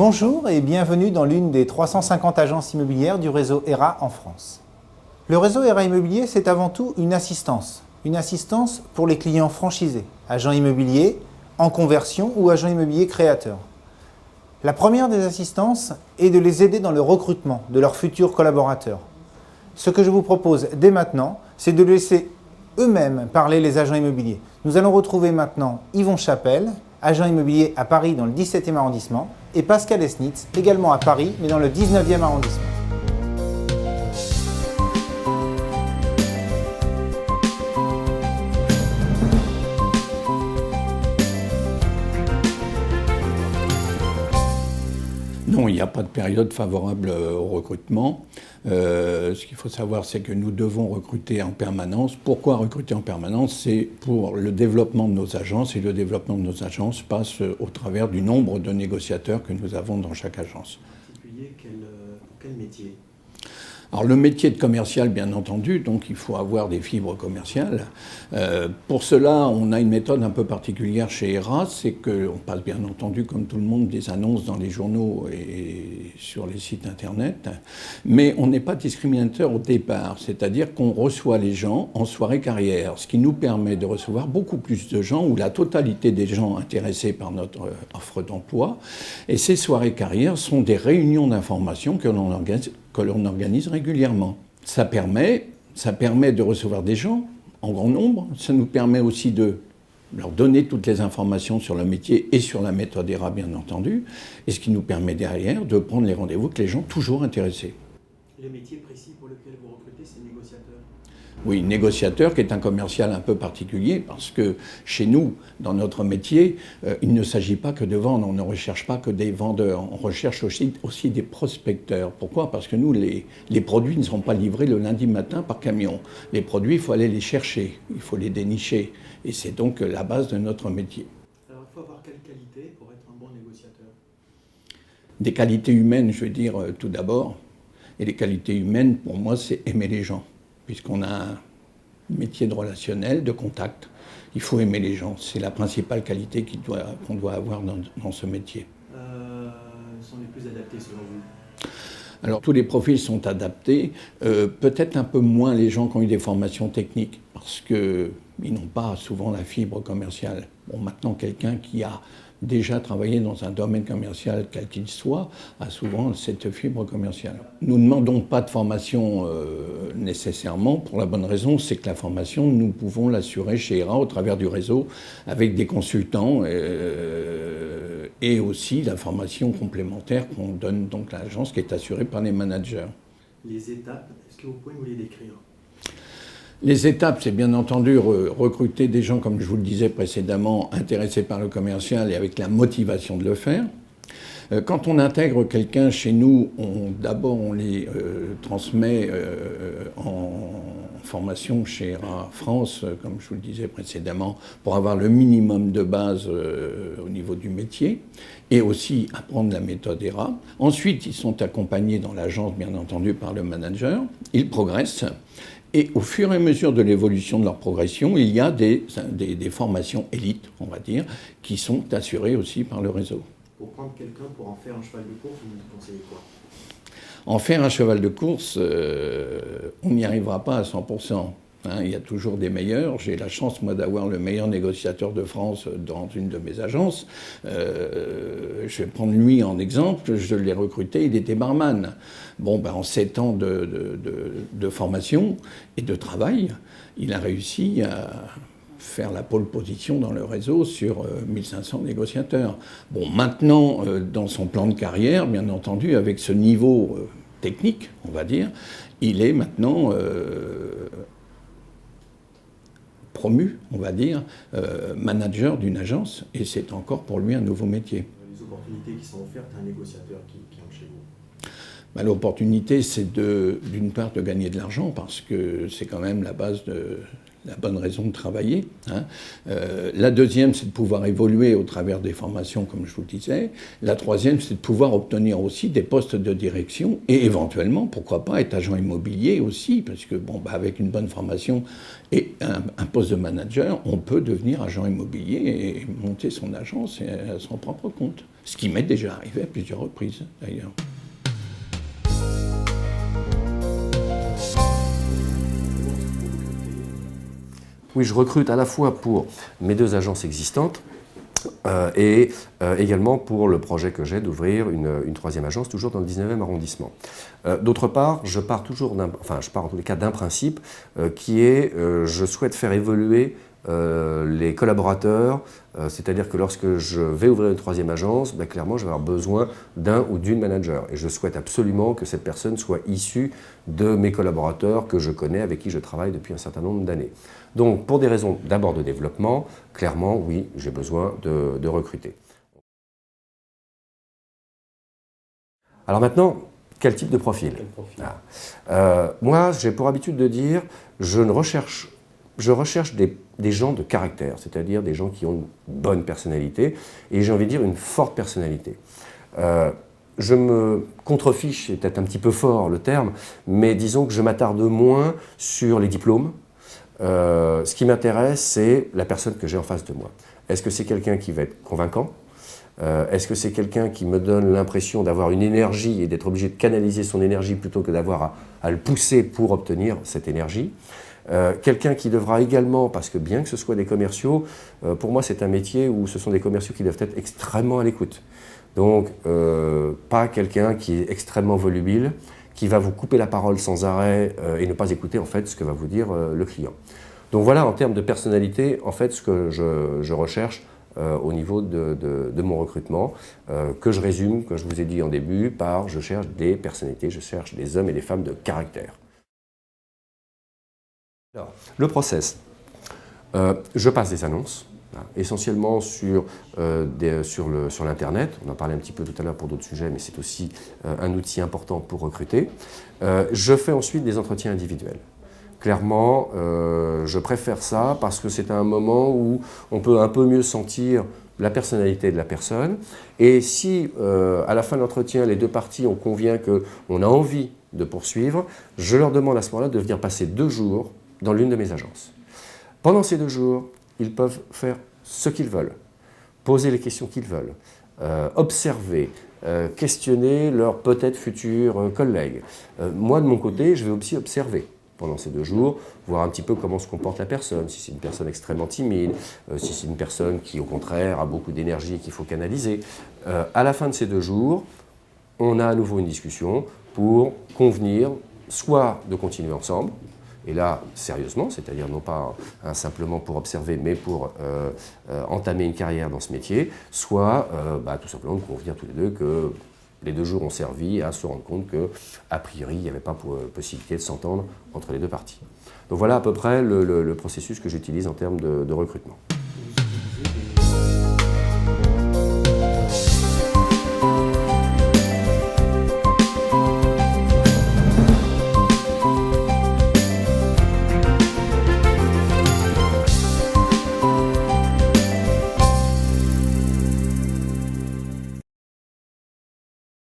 Bonjour et bienvenue dans l'une des 350 agences immobilières du réseau ERA en France. Le réseau ERA Immobilier, c'est avant tout une assistance pour les clients franchisés, agents immobiliers en conversion ou agents immobiliers créateurs. La première des assistances est de les aider dans le recrutement de leurs futurs collaborateurs. Ce que je vous propose dès maintenant, c'est de laisser eux-mêmes parler les agents immobiliers. Nous allons retrouver maintenant Yvon Chapelle, agent immobilier à Paris dans le 17e arrondissement, et Pascal Esnitz, également à Paris, mais dans le 19e arrondissement. Non, il n'y a pas de période favorable au recrutement. Ce qu'il faut savoir, c'est que nous devons recruter en permanence. Pourquoi recruter en permanence? C'est pour le développement de nos agences, et le développement de nos agences passe au travers du nombre de négociateurs que nous avons dans chaque agence. En particulier, quel métier? Alors le métier de commercial, bien entendu, donc il faut avoir des fibres commerciales. Pour cela, on a une méthode un peu particulière chez ERA, c'est qu'on passe bien entendu, comme tout le monde, des annonces dans les journaux et sur les sites internet, mais on n'est pas discriminateur au départ, c'est-à-dire qu'on reçoit les gens en soirée carrière, ce qui nous permet de recevoir beaucoup plus de gens, ou la totalité des gens intéressés par notre offre d'emploi. Et ces soirées carrières sont des réunions d'information que l'on organise régulièrement. Ça permet de recevoir des gens en grand nombre. Ça nous permet aussi de leur donner toutes les informations sur le métier et sur la méthode ERA, bien entendu. Et ce qui nous permet derrière de prendre les rendez-vous avec les gens toujours intéressés. Le métier précis pour lequel vous recrutez, c'est négociateur? Oui, négociateur qui est un commercial un peu particulier parce que chez nous, dans notre métier, il ne s'agit pas que de vendre, on ne recherche pas que des vendeurs, on recherche aussi des prospecteurs. Pourquoi? Parce que nous, les produits ne seront pas livrés le lundi matin par camion. Les produits, il faut aller les chercher, il faut les dénicher. Et c'est donc la base de notre métier. Alors il faut avoir quelles qualités pour être un bon négociateur? Des qualités humaines, je veux dire, tout d'abord. Et les qualités humaines, pour moi, c'est aimer les gens. Puisqu'on a un métier de relationnel, de contact, il faut aimer les gens. C'est la principale qualité qu'on doit avoir dans ce métier. Sont les plus adaptés selon vous? Alors tous les profils sont adaptés, peut-être un peu moins les gens qui ont eu des formations techniques, parce qu'ils n'ont pas souvent la fibre commerciale. Bon, maintenant, quelqu'un qui a déjà travaillé dans un domaine commercial, quel qu'il soit, a souvent cette fibre commerciale. Nous ne demandons pas de formation nécessairement, pour la bonne raison, c'est que la formation, nous pouvons l'assurer chez ERA au travers du réseau, avec des consultants, et aussi la formation complémentaire qu'on donne donc à l'agence, qui est assurée par les managers. Les étapes, est-ce que vous pouvez nous les décrire? Les étapes, c'est bien entendu recruter des gens, comme je vous le disais précédemment, intéressés par le commercial et avec la motivation de le faire. Quand on intègre quelqu'un chez nous, d'abord on les transmet en formation chez ERA France, comme je vous le disais précédemment, pour avoir le minimum de base au niveau du métier et aussi apprendre la méthode ERA. Ensuite, ils sont accompagnés dans l'agence, bien entendu, par le manager. Ils progressent. Et au fur et à mesure de l'évolution de leur progression, il y a des formations élites, on va dire, qui sont assurées aussi par le réseau. Pour prendre quelqu'un pour en faire un cheval de course, vous nous conseillez quoi? En faire un cheval de course, on n'y arrivera pas à 100%. Il y a toujours des meilleurs. J'ai la chance, moi, d'avoir le meilleur négociateur de France dans une de mes agences. Je vais prendre lui en exemple. Je l'ai recruté, il était barman. Bon, en 7 ans de formation et de travail, il a réussi à faire la pole position dans le réseau sur 1500 négociateurs. Bon, maintenant, dans son plan de carrière, bien entendu, avec ce niveau technique, on va dire, il est maintenant promu, on va dire, manager d'une agence, et c'est encore pour lui un nouveau métier. Les opportunités qui sont offertes à un négociateur qui entre chez vous? L'opportunité, c'est d'une part de gagner de l'argent, parce que c'est quand même la base de la bonne raison de travailler. La deuxième, c'est de pouvoir évoluer au travers des formations, comme je vous le disais. La troisième, c'est de pouvoir obtenir aussi des postes de direction et éventuellement, pourquoi pas, être agent immobilier aussi, parce que avec une bonne formation et un poste de manager, on peut devenir agent immobilier et monter son agence à son propre compte. Ce qui m'est déjà arrivé à plusieurs reprises, d'ailleurs. Oui, je recrute à la fois pour mes 2 agences existantes et également pour le projet que j'ai d'ouvrir une 3e agence, toujours dans le 19e arrondissement. D'autre part, je pars en tous les cas d'un principe qui est je souhaite faire évoluer les collaborateurs, c'est-à-dire que lorsque je vais ouvrir une 3e agence, clairement je vais avoir besoin d'un ou d'une manager. Et je souhaite absolument que cette personne soit issue de mes collaborateurs que je connais, avec qui je travaille depuis un certain nombre d'années. Donc pour des raisons d'abord de développement, clairement oui, j'ai besoin de recruter. Alors maintenant, quel type de profil? Moi, j'ai pour habitude de dire, je recherche des gens de caractère, c'est-à-dire des gens qui ont une bonne personnalité, et j'ai envie de dire une forte personnalité. Je me contrefiche, c'est peut-être un petit peu fort le terme, mais disons que je m'attarde moins sur les diplômes. Ce qui m'intéresse, c'est la personne que j'ai en face de moi. Est-ce que c'est quelqu'un qui va être convaincant? Est-ce que c'est quelqu'un qui me donne l'impression d'avoir une énergie et d'être obligé de canaliser son énergie plutôt que d'avoir à le pousser pour obtenir cette énergie? Quelqu'un qui devra également, parce que bien que ce soit des commerciaux, pour moi c'est un métier où ce sont des commerciaux qui doivent être extrêmement à l'écoute. Donc pas quelqu'un qui est extrêmement volubile, qui va vous couper la parole sans arrêt et ne pas écouter en fait ce que va vous dire le client. Donc voilà en termes de personnalité en fait ce que je recherche au niveau de mon recrutement, que je résume, comme je vous ai dit en début, par je cherche des personnalités, je cherche des hommes et des femmes de caractère. Alors, le process. Je passe des annonces, essentiellement sur l'Internet. On en parlait un petit peu tout à l'heure pour d'autres sujets, mais c'est aussi un outil important pour recruter. Je fais ensuite des entretiens individuels. Clairement, je préfère ça parce que c'est un moment où on peut un peu mieux sentir la personnalité de la personne. Et si, à la fin de l'entretien, les 2 parties, on convient qu'on a envie de poursuivre, je leur demande à ce moment-là de venir passer 2 jours dans l'une de mes agences. Pendant ces 2 jours, ils peuvent faire ce qu'ils veulent, poser les questions qu'ils veulent, observer, questionner leurs peut-être futurs collègues. Moi, de mon côté, je vais aussi observer pendant ces 2 jours, voir un petit peu comment se comporte la personne, si c'est une personne extrêmement timide, si c'est une personne qui, au contraire, a beaucoup d'énergie et qu'il faut canaliser. À la fin de ces 2 jours, on a à nouveau une discussion pour convenir soit de continuer ensemble, et là, sérieusement, c'est-à-dire non pas simplement pour observer, mais pour entamer une carrière dans ce métier, soit tout simplement de convenir tous les deux que les 2 jours ont servi à se rendre compte qu'a priori, il n'y avait pas possibilité de s'entendre entre les 2 parties. Donc voilà à peu près le processus que j'utilise en termes de recrutement.